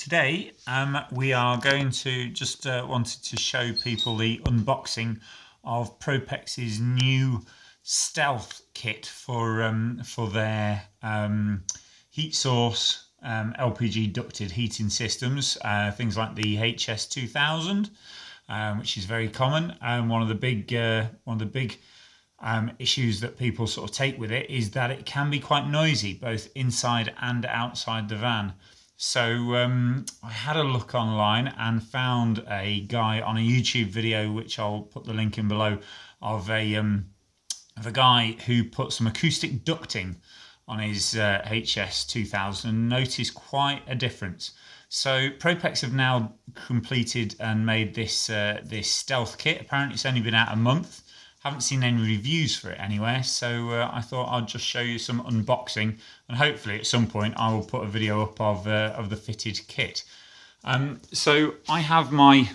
Today we are going to just wanted to show people the unboxing of Propex's new stealth kit for their heat source LPG ducted heating systems, things like the HS2000, which is very common. One of the big issues that people sort of take with it is that it can be quite noisy, both inside and outside the van. So I had a look online and found a guy on a YouTube video, which I'll put the link in below, of a guy who put some acoustic ducting on his HS2000 and noticed quite a difference. So Propex have now completed and made this this stealth kit. Apparently it's only been out a month. Haven't seen any reviews for it anywhere, so I thought I'd just show you some unboxing, and hopefully at some point I will put a video up of the fitted kit. So I have my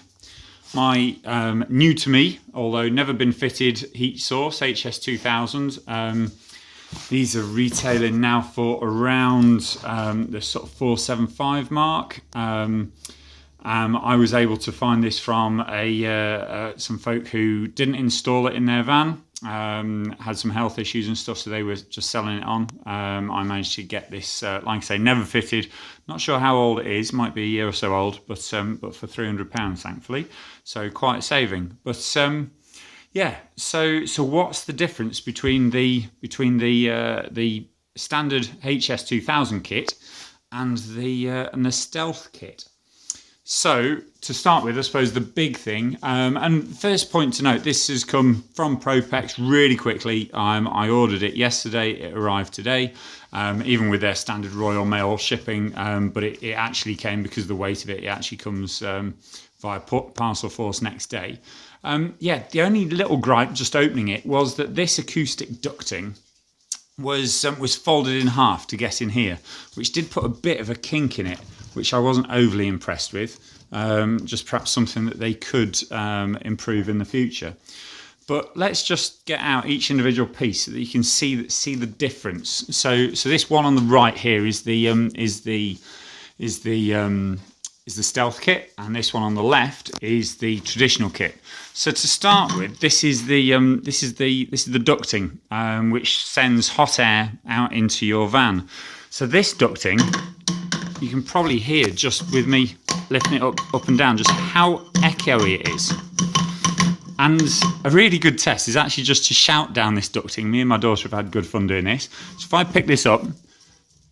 new to me, although never been fitted, heat source HS2000. These are retailing now for around the sort of 475 mark. I was able to find this from some folk who didn't install it in their van, had some health issues and stuff, so they were just selling it on. I managed to get this, like I say, never fitted. Not sure how old it is, might be a year or so old, but for £300, thankfully, so quite a saving. But yeah, so what's the difference between the standard HS2000 kit and the stealth kit? So, to start with, I suppose the big thing, and first point to note, this has come from Propex really quickly. I ordered it yesterday, it arrived today, even with their standard Royal Mail shipping, but it actually came, because of the weight of it, it actually comes via parcel force next day. Yeah, the only little gripe just opening it was that this acoustic ducting was folded in half to get in here, which did put a bit of a kink in it, which I wasn't overly impressed with. Just perhaps something that they could improve in the future. But let's just get out each individual piece so that you can see the difference. So this one on the right here is the stealth kit, and this one on the left is the traditional kit. So to start with, this is the ducting, which sends hot air out into your van. So this ducting, you can probably hear just with me lifting it up and down just how echoey it is. And a really good test is actually just to shout down this ducting. Me and my daughter have had good fun doing this. So if I pick this up,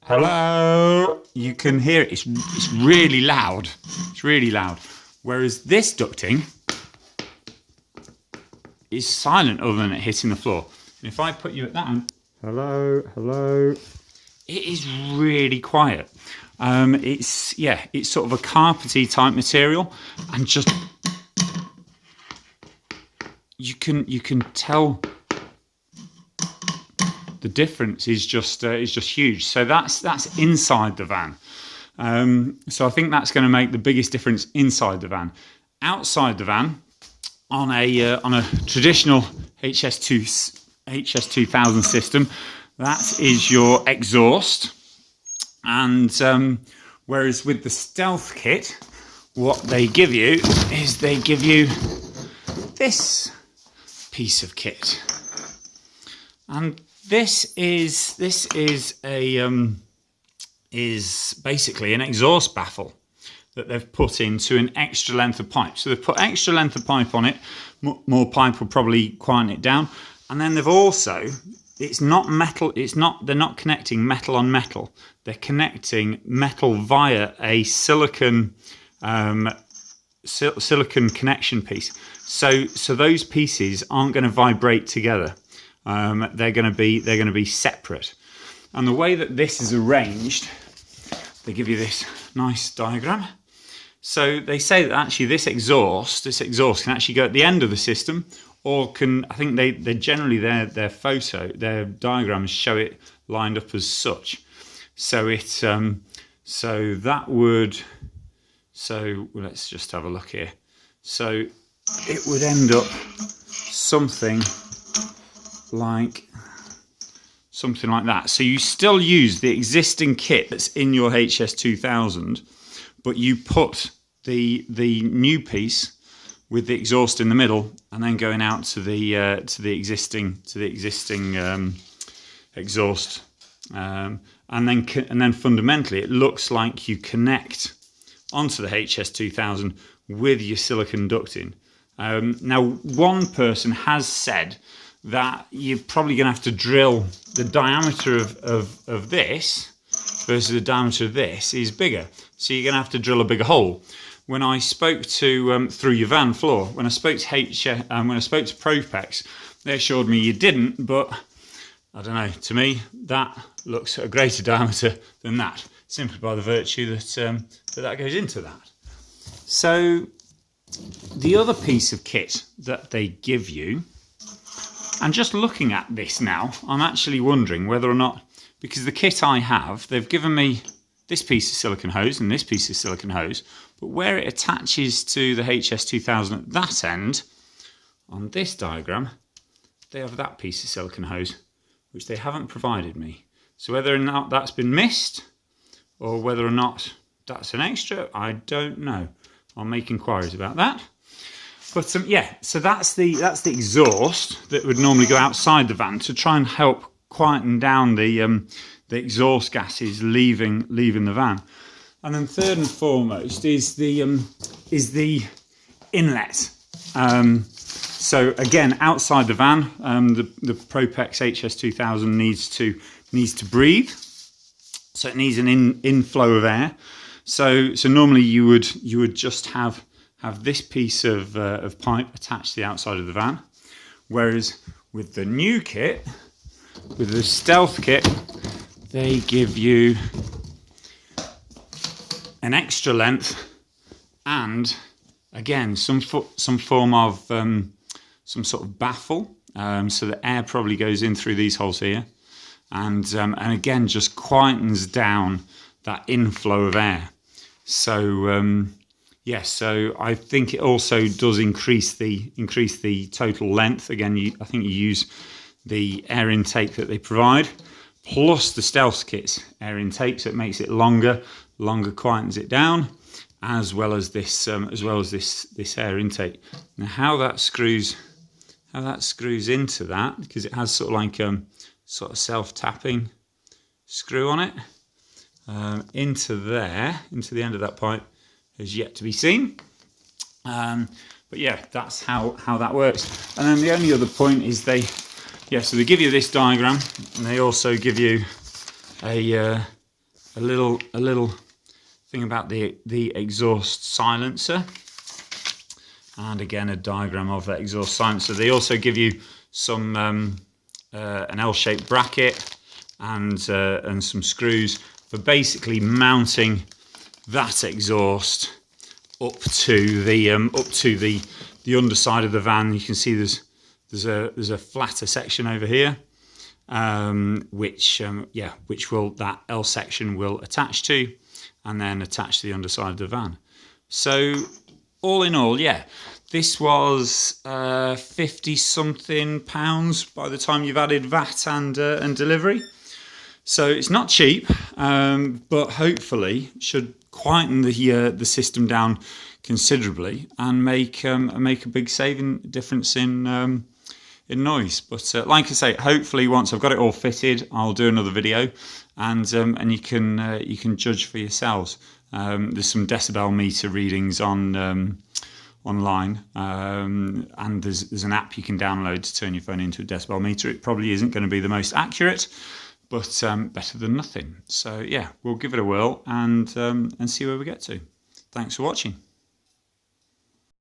hello, you can hear it. It's really loud. It's really loud. Whereas this ducting is silent other than it hitting the floor. And if I put you at that one, hello, hello, it is really quiet. It's sort of a carpety type material, and just you can tell the difference is just huge. So that's inside the van. So I think that's going to make the biggest difference inside the van. Outside the van, on a traditional HS2000 system, that is your exhaust. And whereas with the stealth kit, what they give you is they give you this piece of kit, and this is basically an exhaust baffle that they've put into an extra length of pipe. So they've put extra length of pipe on it. More pipe will probably quieten it down, and then they've also, it's not metal. They're not connecting metal on metal. They're connecting metal via a silicon connection piece. So those pieces aren't going to vibrate together. They're going to be separate. And the way that this is arranged, they give you this nice diagram. So they say that actually this exhaust can actually go at the end of the system, or I think they generally their diagrams show it lined up as such. So let's just have a look here. So it would end up something like that. So you still use the existing kit that's in your HS2000, but you put the new piece with the exhaust in the middle, and then going out to the existing exhaust, and then fundamentally it looks like you connect onto the HS2000 with your silicon ducting. Now, one person has said that you're probably going to have to drill the diameter of this versus the diameter of this is bigger, so you're going to have to drill a bigger hole. When I spoke to through your van floor, when I spoke to Propex, they assured me you didn't, but I don't know. To me, that looks at a greater diameter than that, simply by the virtue that that goes into that. So the other piece of kit that they give you, and just looking at this now, I'm actually wondering whether or not, because the kit I have, they've given me this piece of silicone hose and this piece of silicone hose, but where it attaches to the HS2000 at that end, on this diagram, they have that piece of silicone hose, which they haven't provided me. So whether or not that's been missed, or whether or not that's an extra, I don't know. I'll make inquiries about that. But yeah, so that's the exhaust that would normally go outside the van to try and help quieten down the exhaust gases leaving the van. And then third and foremost is the inlet. So again, outside the van, the Propex HS2000 needs to breathe. So it needs an inflow of air. So normally you would just have this piece of pipe attached to the outside of the van, whereas with the new kit, with the Stealth kit, they give you an extra length and again some form of some sort of baffle, so the air probably goes in through these holes here, and again just quietens down that inflow of air. So yes, so I think it also does increase the total length. Again, I think you use the air intake that they provide plus the Stealth kit's air intake, so it makes it longer quietens it down, as well as this air intake. Now how that screws into that, because it has sort of like sort of self-tapping screw on it, into the end of that pipe, is yet to be seen. But yeah, that's how that works. And then the only other point is so they give you this diagram, and they also give you a little thing about the exhaust silencer, and again a diagram of that exhaust silencer. They also give you some an L-shaped bracket and some screws for basically mounting that exhaust up to the underside of the van. You can see there's a flatter section over here, which that L section will attach to, and then attach to the underside of the van. So all in all, yeah, this was £50-something by the time you've added VAT and delivery. So it's not cheap, but hopefully should quieten the system down considerably and make a big saving difference in noise. But like I say, hopefully once I've got it all fitted, I'll do another video, and you can judge for yourselves. There's some decibel meter readings on online, and there's an app you can download to turn your phone into a decibel meter. It probably isn't going to be the most accurate, but better than nothing. So yeah, we'll give it a whirl and see where we get to. Thanks for watching.